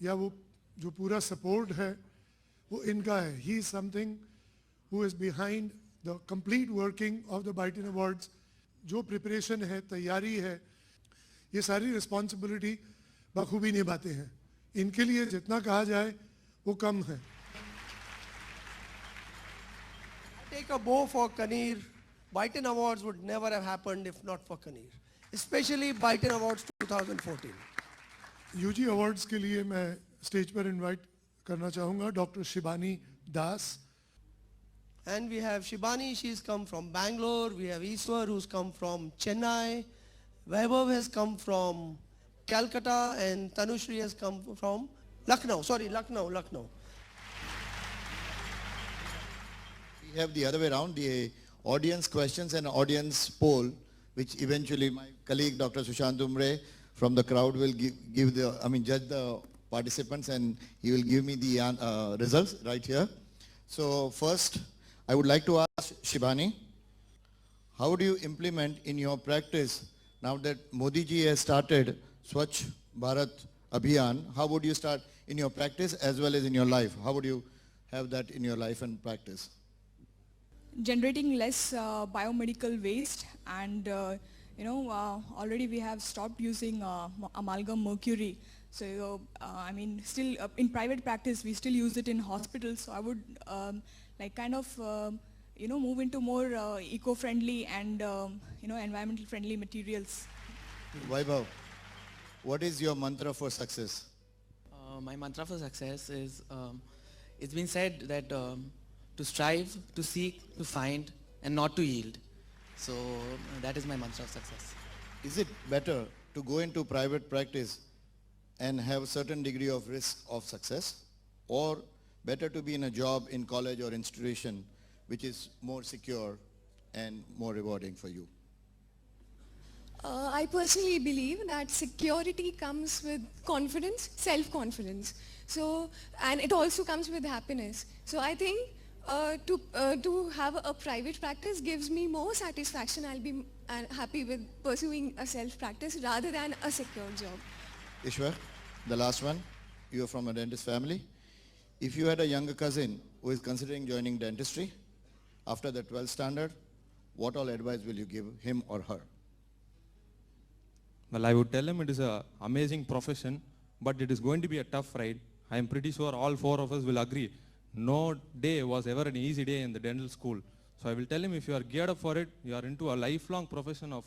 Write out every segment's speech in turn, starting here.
या वो जो पूरा सपोर्ट है वो इनका है. He is something who is behind the complete working of the Byton awards. जो प्रिपरेशन है, तैयारी है, ये सारी रिस्पॉन्सिबिलिटी बखूबी निभाते हैं. इनके लिए जितना कहा जाए वो कम है. Take a bow for Kaneer. Byton Awards would never have happened if not for Kaneer. Especially Byton Awards 2014. UG awards के लिए मैं स्टेज पर इनवाइट करना चाहूँगा doctor Shibani Das. And we have Shibani, she's come from Bangalore. We have Iswar, who's come from Chennai. Vaibhav has come from Calcutta, and Tanushri has come from Lucknow. Lucknow. We have the other way around, the audience questions and audience poll, which eventually my colleague Dr. Sushant Umre from the crowd will judge the participants, and he will give me the results right here. So first, I would like to ask Shibani, how do you implement in your practice, now that Modi ji has started Swachh Bharat Abhiyan, how would you start in your practice as well as in your life? How would you have that in your life and practice? Generating less biomedical waste, and already we have stopped using amalgam mercury. So still in private practice we still use it in hospitals. So I would move into more eco-friendly and environmental friendly materials. Vaibhav, what is your mantra for success? My mantra for success is, it's been said that to strive, to seek, to find, and not to yield. So that is my mantra of success. Is it better to go into private practice and have a certain degree of risk of success, or better to be in a job in college or institution which is more secure and more rewarding for you? I personally believe that security comes with confidence, self-confidence. So, and it also comes with happiness. So I think to have a private practice gives me more satisfaction. I'll be happy with pursuing a self-practice rather than a secure job. Ishwar, the last one. You are from a dentist family. If you had a younger cousin who is considering joining dentistry after the 12th standard, what all advice will you give him or her? Well, I would tell him it is an amazing profession, but it is going to be a tough ride. I am pretty sure all four of us will agree. No day was ever an easy day in the dental school. So I will tell him, if you are geared up for it, you are into a lifelong profession of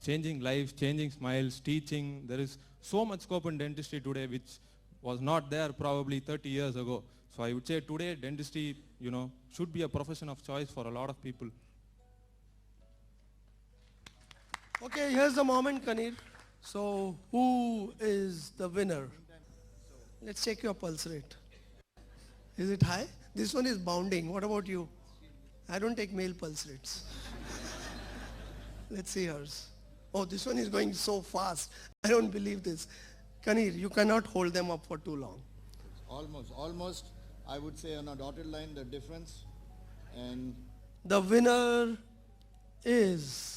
changing lives, changing smiles, teaching. There is so much scope in dentistry today which was not there probably 30 years ago. So I would say today dentistry, should be a profession of choice for a lot of people. Okay, here's the moment, Kaneer. So who is the winner? Let's check your pulse rate. Is it high? This one is bounding. What about you? I don't take male pulse rates. Let's see hers. Oh, this one is going so fast. I don't believe this. Kaneer, you cannot hold them up for too long. Almost, I would say on a dotted line, the difference. And the winner is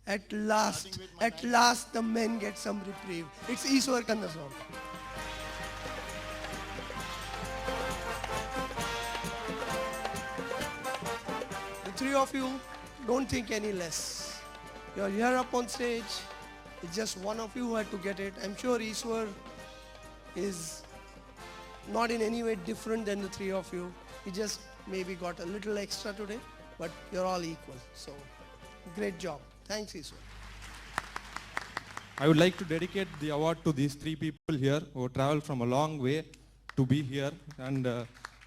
at last the men get some reprieve. It's Iswar Kannaswamy. The three of you, don't think any less. You're here up on stage. It's just one of you who had to get it. I'm sure Iswar is not in any way different than the three of you. He just maybe got a little extra today, but you're all equal. So, great job. Thanks, Iswar. I would like to dedicate the award to these three people here who traveled from a long way to be here. And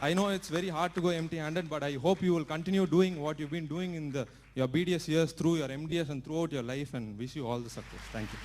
I know it's very hard to go empty-handed, but I hope you will continue doing what you've been doing in your BDS years through your MDS and throughout your life, and wish you all the success. Thank you.